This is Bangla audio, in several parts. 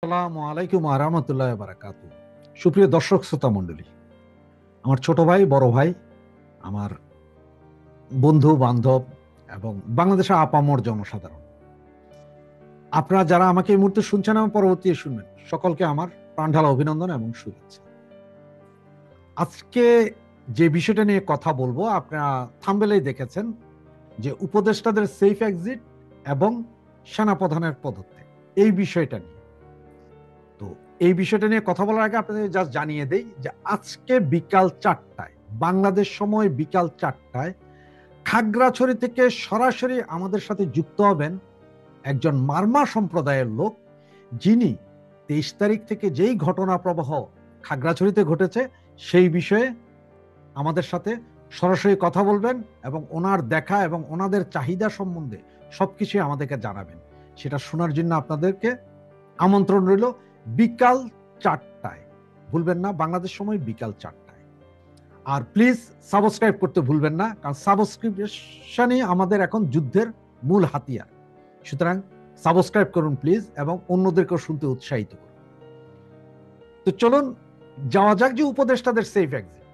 আসসালামু আলাইকুম ওয়া রাহমাতুল্লাহি ওয়া বারাকাতুহু। সুপ্রিয় দর্শক শ্রোতা মণ্ডলী, আমার ছোট ভাই, বড় ভাই, আমার বন্ধু বান্ধব এবং বাংলাদেশের আপামর জনসাধারণ, আপনারা যারা আমাকে এই মুহূর্তে শুনছেন এবং পরবর্তী শুনবেন, সকলকে আমার প্রাণঢালা অভিনন্দন এবং শুভেচ্ছা। আজকে যে বিষয়টা নিয়ে কথা বলবো, আপনারা থাম্বনেলেই দেখেছেন যে উপদেষ্টাদের সেফ এক্সিট এবং সেনাপ্রধানের পদত্যাগ, এই বিষয়টা নিয়ে। তো এই বিষয়টা নিয়ে কথা বলার আগে আপনাদের জাস্ট জানিয়ে দেই যে আজকে বিকাল 4টায়, বাংলাদেশ সময় বিকাল 4টায়, খাগড়াছড়ি থেকে সরাসরি আমাদের সাথে যুক্ত হবেন একজন মারমা সম্প্রদায়ের লোক, যিনি 23 তারিখ থেকে যেই ঘটনা প্রবাহ খাগড়াছড়িতে ঘটেছে সেই বিষয়ে আমাদের সাথে সরাসরি কথা বলবেন এবং ওনার দেখা এবং ওনাদের চাহিদা সম্বন্ধে সবকিছু আমাদেরকে জানাবেন। সেটা শোনার জন্য আপনাদেরকে আমন্ত্রণ রইল বিকাল 4টায়। ভুলবেন না, বাংলাদেশ সময় বিকাল 4টায়। আর প্লিজ সাবস্ক্রাইব করতে ভুলবেন না, কারণ সাবস্ক্রিপশনই আমাদের এখন যুদ্ধের মূল হাতিয়ার। সুতরাং সাবস্ক্রাইব করুন প্লিজ, এবং অন্যদেরকেও শুনতে উৎসাহিত করুন। তো চলুন যাওয়া যাক যে উপদেষ্টাদের সেফ এক্সিট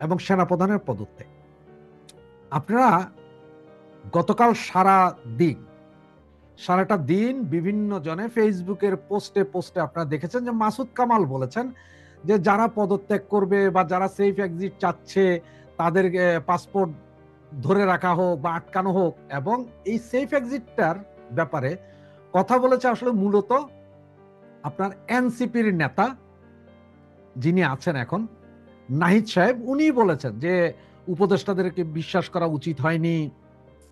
এবং সেনাপ্রধানের পদত্যাগ। আপনারা গতকাল সারাটা দিন বিভিন্ন জনে ফেসবুকের পোস্টে আপনারা দেখেছেন যে মাসুদ কামাল বলেছেন যে যারা পদত্যাগ করবে বা যারা সেফ এক্সিট চাচ্ছে তাদের পাসপোর্ট ধরে রাখা হোক বা আটকানো হোক, এবং এই সেফ এক্সিটটার ব্যাপারে কথা বলেছে আসলে মূলত আপনার এনসিপির নেতা যিনি আছেন এখন, নাহিদ সাহেব, উনি বলেছেন যে উপদেষ্টাদেরকে বিশ্বাস করা উচিত হয়নি,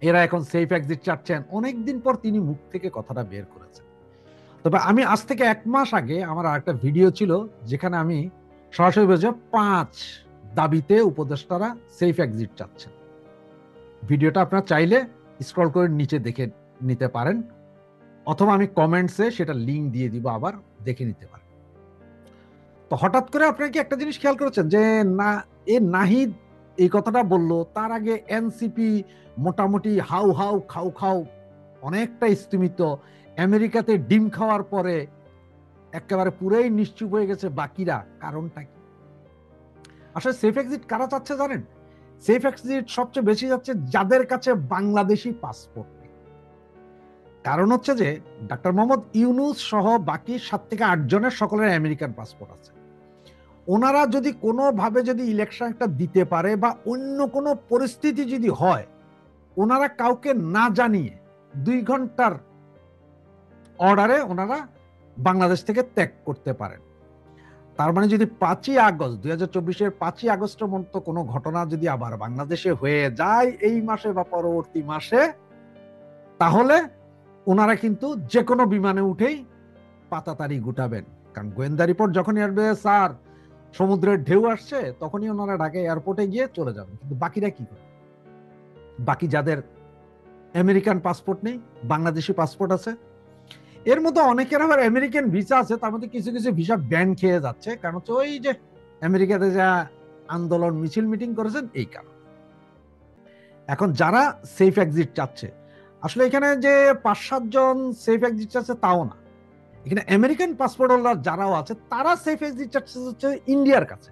এরা এখন সেফ এক্সিট চাচ্ছেন। অনেকদিন পর তিনি মুখ থেকে কথাটা বের করেছেন। তবে আমি আজ থেকে 1 মাস আগে আমার আরেকটা ভিডিও ছিল যেখানে আমি সরাসরি বলেছি 5 দাবিতে উপদেষ্টারা সেফ এক্সিট চাচ্ছেন। ভিডিওটা আপনারা চাইলে স্ক্রল করে নিচে দেখে নিতে পারেন, অথবা আমি কমেন্টসে সেটা লিংক দিয়ে দিব, আবার দেখে নিতে পারেন। তো হঠাৎ করে আপনারা কি একটা জিনিস খেয়াল করেছেন যে না, নাহিদ এই কথাটা বললো, তার আগে এনসিপি মোটামুটি হাউ হাউ খাও খাও অনেকটা স্থিমিত, আমেরিকাতে ডিম খাওয়ার পরে একেবারে পুরোই নিশ্চুপ হয়ে গেছে বাকিরা। কারণটা কি? আসলে সেফ এক্সিট কারা চাচ্ছে জানেন? সেফ এক্সিট সবচেয়ে বেশি যাচ্ছে যাদের কাছে বাংলাদেশি পাসপোর্ট নেই। কারণ হচ্ছে যে ডাক্তার মোহাম্মদ ইউনূস সহ বাকি 7 থেকে 8 জনের সকলের আমেরিকান পাসপোর্ট আছে। ওনারা যদি কোনোভাবে যদি ইলেকশন একটা দিতে পারে বা অন্য কোনো পরিস্থিতি যদি হয়, ওনারা কাউকে না জানিয়ে 2 ঘন্টার অর্ডারে ওনারা বাংলাদেশ থেকে ত্যাগ করতে পারেন। তার মানে যদি 5ই আগস্ট 2024-এর 5ই আগস্টের মতো কোনো ঘটনা যদি আবার বাংলাদেশে হয়ে যায় এই মাসে বা পরবর্তী মাসে, তাহলে ওনারা কিন্তু যে কোনো বিমানে উঠেই পাতাতাড়ি গুটাবেন। কারণ গোয়েন্দা রিপোর্ট যখনই আসবে স্যার সমুদ্রের ঢেউ আসছে, তখনই ওনারা ঢাকা এয়ারপোর্টে গিয়ে চলে যাবেন। কিন্তু বাকিরা কি করবে? বাকি যাদের আমেরিকান পাসপোর্ট নেই, বাংলাদেশি পাসপোর্ট আছে, এর মধ্যে অনেকের আবার আমেরিকান ভিসা আছে, তার মধ্যে কিছু কিছু ভিসা ব্যান খেয়ে যাচ্ছে। কারণ হচ্ছে ওই যে আমেরিকাতে যা আন্দোলন মিছিল মিটিং করেছেন এই কারণ। এখন যারা সেফ এক্সিট চাচ্ছে, আসলে এখানে যে 5-7 জন সেফ এক্সিট চাচ্ছে তাও না, এখানে আমেরিকান পাসপোর্ট হোল্ডার যারাও আছে তারা সেফ এক্সিট চাচ্ছে হচ্ছে ইন্ডিয়ার কাছে,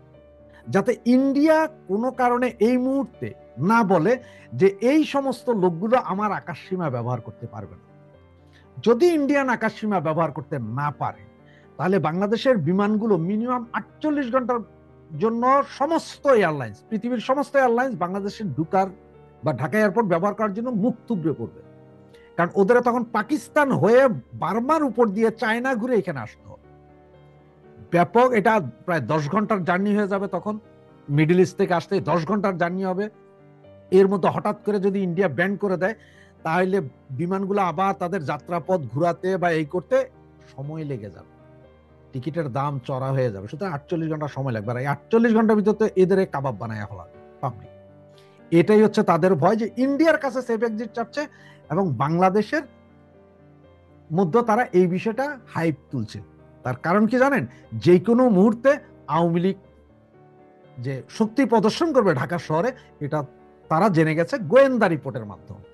যাতে ইন্ডিয়া কোনো কারণে এই মুহূর্তে না বলে যে এই সমস্ত লোকগুলো আমার আকাশ সীমা ব্যবহার করতে পারবে না। যদি ইন্ডিয়ান আকাশ সীমা ব্যবহার করতে না পারে, তাহলে বাংলাদেশের বিমানগুলো মিনিমাম 48 ঘন্টার জন্য সমস্ত এয়ারলাইন্স, পৃথিবীর সমস্ত এয়ারলাইন্স বাংলাদেশের ঢুকার বা ঢাকা এয়ারপোর্ট ব্যবহার করার জন্য মুখ থুবড়ে পড়বে। কারণ ওদের তখন পাকিস্তান হয়ে বার্মার উপর দিয়ে চায়না ঘুরে এখানে আসতে হবে। ব্যাপক, এটা প্রায় 10 ঘন্টার জার্নি হয়ে যাবে। তখন মিডল ইস্ট থেকে আসতে 10 ঘন্টার জার্নি হবে। এর মধ্যে হঠাৎ করে যদি ইন্ডিয়া ব্যান করে দেয়, তাহলে বিমানগুলো আবার তাদের যাত্রাপথ ঘুরাতে বা এই করতে সময় লেগে যাবে, টিকিটের দাম চড়া হয়ে যাবে। সুতরাং 48 ঘন্টা সময় লাগবে। আর এই 48 ঘন্টার ভিতরে এদের কাবাব বানায় হলো পাবলিক। এটাই হচ্ছে তাদের ভয়, যে ইন্ডিয়ার কাছে সেফ এক্সিট চাচ্ছে এবং বাংলাদেশের মধ্যে তারা এই বিষয়টা হাইপ তুলছে। তার কারণ কি জানেন? যে কোনো মুহূর্তে আওয়ামী লীগ যে শক্তি প্রদর্শন করবে ঢাকা শহরে, এটা তারা জেনে গেছে গোয়েন্দা রিপোর্টের মাধ্যমে।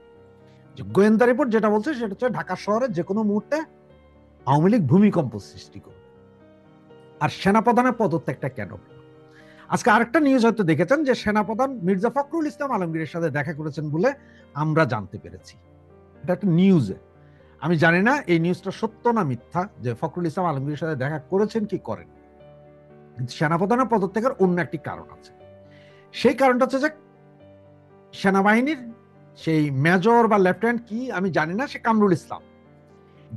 যে গোয়েন্দা রিপোর্ট যেটা বলছে সেটা হচ্ছে ঢাকা শহরে যে কোনো মুহূর্তে আওয়ামী লীগ ভূমিকম্প সৃষ্টি করবে। আর সেনাপ্রধানের পদত্যাগটা কেন? আজকে আরেকটা নিউজ হয়তো দেখেছেন যে সেনাপ্রধান মির্জা ফখরুল ইসলাম আলমগীরের সাথে দেখা করেছেন বলে আমরা জানতে পেরেছি। এটা একটা নিউজে, আমি জানি না এই নিউজটা সত্য না মিথ্যা, যে ফখরুল ইসলাম আলমগীরের সাথে দেখা করেছেন কি করেন। কিন্তু সেনাপ্রধানের পদত্যাগের অন্য একটি কারণ আছে। সেই কারণটা হচ্ছে যে সেনাবাহিনীর সেই মেজর বা লেফটেন্যান্ট কি আমি জানি না, সে কামরুল ইসলাম,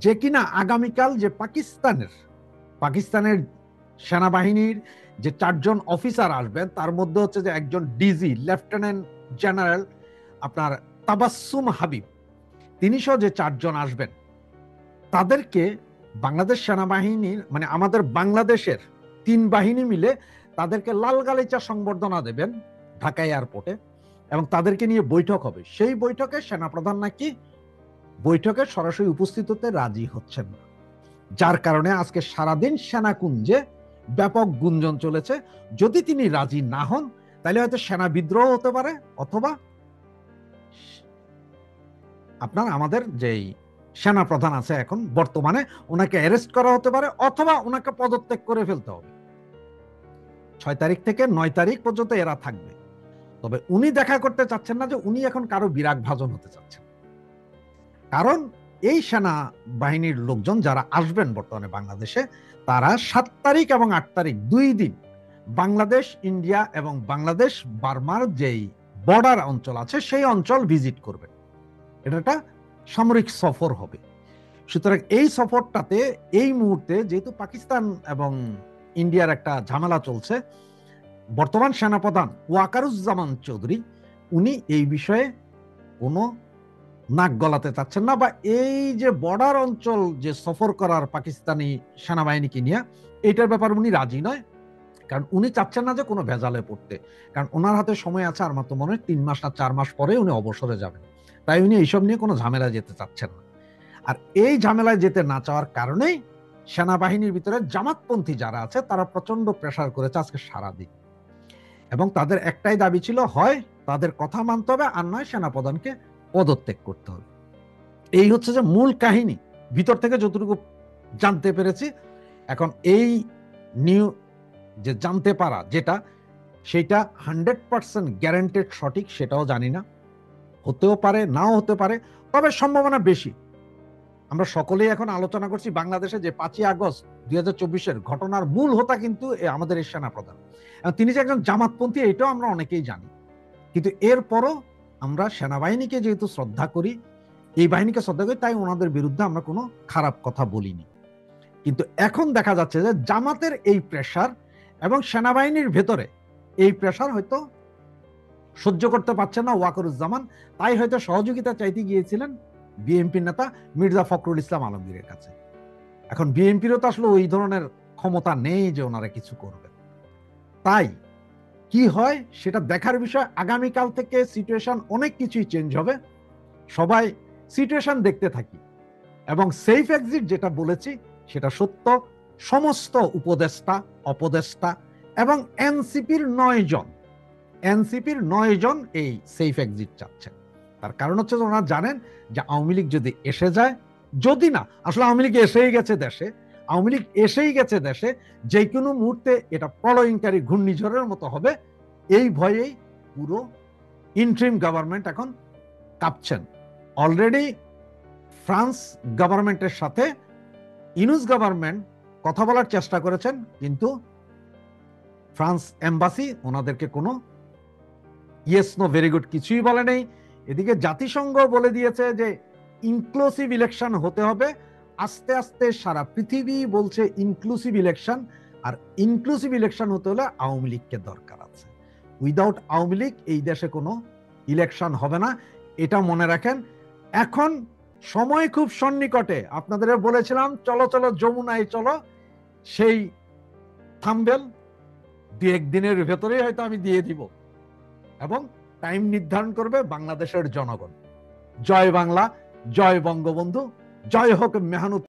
যে কিনা আগামীকাল যে পাকিস্তানের সেনাবাহিনীর যে 4 জন অফিসার আসবেন তার মধ্যে হচ্ছে যে একজন ডিজি লেফটেন্যান্ট জেনারেল আপনার তাবাসসুম হাবিব, তিনি সহ যে 4 জন আসবেন তাদেরকে বাংলাদেশ সেনাবাহিনীর মানে আমাদের বাংলাদেশের 3 বাহিনী মিলে তাদেরকে লাল গালিচা সংবর্ধনা দেবেন ঢাকা এয়ারপোর্টে, এবং তাদেরকে নিয়ে বৈঠক হবে। সেই বৈঠকে সেনাপ্রধান নাকি বৈঠকে সরাসরি উপস্থিত হতে রাজি হচ্ছেন না, যার কারণে আজকে সারাদিন সেনাকুঞ্জে ব্যাপক গুঞ্জন চলেছে। যদি তিনি রাজি না হন তাহলে হয়তো সেনা বিদ্রোহ হতে পারে, অথবা আপনার আমাদের যেই সেনা প্রধান আছে এখন বর্তমানে ওনাকে অ্যারেস্ট করা হতে পারে, অথবা ওনাকে পদত্যাগ করে ফেলতে হবে। 6 তারিখ থেকে 9 তারিখ পর্যন্ত এরা থাকবে। তবে উনি দেখা করতে চাচ্ছেন না যে উনি এখন কারো বিরাগ ভাজন হতে চাচ্ছেন, কারণ এই সেনা বাহিনীর লোকজন যারা আসবেন বর্তমানে বাংলাদেশে, তারা 7 তারিখ এবং 8 তারিখ 2 দিন বাংলাদেশ ইন্ডিয়া এবং বাংলাদেশ বার্মার যেই বর্ডার অঞ্চল আছে সেই অঞ্চল ভিজিট করবেন। এটা একটা সামরিক সফর হবে। সুতরাং এই সফরটাতে এই মুহূর্তে যেহেতু পাকিস্তান এবং ইন্ডিয়ার একটা ঝামেলা চলছে, বর্তমান সেনাপ্রধান ওয়াকারুজ্জামান চৌধুরী উনি এই বিষয়ে কোনো নাক গলাতে চাচ্ছেন না, বা এই যে বর্ডার অঞ্চল যে সফর করার পাকিস্তানি সেনাবাহিনীকে নিয়ে এইটার ব্যাপারে উনি রাজি নয়। কারণ উনি চাচ্ছেন না যে কোনো ভেজালে পড়তে, কারণ ওনার হাতে সময় আছে আর মাত্র মনে হয় 3 মাস না 4 মাস পরে উনি অবসরে যাবেন। তাই উনি এইসব নিয়ে কোনো ঝামেলায় যেতে চাচ্ছেন না। আর এই ঝামেলায় যেতে না চাওয়ার কারণেই সেনাবাহিনীর ভিতরে জামাতপন্থী যারা আছে তারা প্রচন্ড প্রেসার করেছে আজকে সারাদিন, এবং তাদের একটাই দাবি ছিল, হয় তাদের কথা মানতে হবে আর নয় সেনাপ্রধানকে পদত্যাগ করতে হবে। এই হচ্ছে যে মূল কাহিনী, ভিতর থেকে যতটুকু জানতে পেরেছি। এখন এই নিউ যে জানতে পারা যেটা, সেটা 100% গ্যারান্টেড সঠিক সেটাও জানি না, হতেও পারে নাও হতে পারে, তবে সম্ভাবনা বেশি। আমরা সকলেই এখন আলোচনা করছি বাংলাদেশে যে 5ই আগস্ট 2024-এর ঘটনার মূল হোতা কিন্তু আমাদের এই সেনাপ্রধান, তিনি যে একজন জামাতপন্থী এটাও আমরা অনেকেই জানি। কিন্তু এরপরও আমরা সেনাবাহিনীকে যেহেতু শ্রদ্ধা করি, এই বাহিনীকে শ্রদ্ধা করি, তাই ওনাদের বিরুদ্ধে আমরা কোনো খারাপ কথা বলিনি। কিন্তু এখন দেখা যাচ্ছে যে জামাতের এই প্রেসার এবং সেনাবাহিনীর ভেতরে এই প্রেসার হয়তো সহ্য করতে পারছেন না ওয়াকারুজ্জামান, তাই হয়তো সহযোগিতা চাইতে গিয়েছিলেন বিএনপির নেতা মির্জা ফখরুল ইসলাম আলমগীরের কাছে। এখন বিএনপিরও তো আসলে ওই ধরনের ক্ষমতা নেই যে ওনারা কিছু করবে। তাই কি হয় সেটা দেখার বিষয়। আগামীকাল থেকে সিচুয়েশন অনেক কিছুই চেঞ্জ হবে, সবাই সিচুয়েশন দেখতে থাকি। এবং সেফ এক্সিট যেটা বলেছি সেটা সত্য, সমস্ত উপদেষ্টা অপদেষ্টা এবং এনসিপির 9 জন এই সেফ এক্সিট চাচ্ছেন। তার কারণ হচ্ছে ওনারা জানেন যে আওয়ামী লীগ যদি এসে যায়, যদি না আসলে আওয়ামী লীগ এসেই গেছে দেশে, যে কোনো মুহূর্তে এটা প্রলয়ঙ্কারী ঘূর্ণিঝড়ের মতো হবে, এই ভয়েই পুরো ইন্টারিম গভর্নমেন্ট এখন কাঁপছেন। অলরেডি ফ্রান্স গভর্নমেন্টের সাথে ইউনুস গভর্নমেন্ট কথা বলার চেষ্টা করেছেন, কিন্তু ফ্রান্স এম্বাসি ওনাদেরকে কোনো ইয়েস নো ভেরি গুড কিছুই বলে নেই। এদিকে জাতিসংঘ বলে দিয়েছে যে ইনক্লুসিভ ইলেকশন হতে হবে। আস্তে আস্তে সারা পৃথিবী বলছে ইনক্লুসিভ ইলেকশন, আর ইনক্লুসিভ ইলেকশন হতে হলে আওয়ামী লীগকে দরকার আছে। উইদাউট আওয়ামী লীগ এই দেশে কোনো ইলেকশন হবে না, এটা মনে রাখেন। এখন সময় খুব সন্নিকটে, আপনাদের বলেছিলাম চলো চলো যমুনায় চলো, সেই থাম্বনেল 2-1 দিনের ভেতরেই হয়তো আমি দিয়ে দিব, এবং টাইম নির্ধারণ করবে বাংলাদেশের জনগণ। জয় বাংলা, জয় বঙ্গবন্ধু, জয় হোক মেহনত।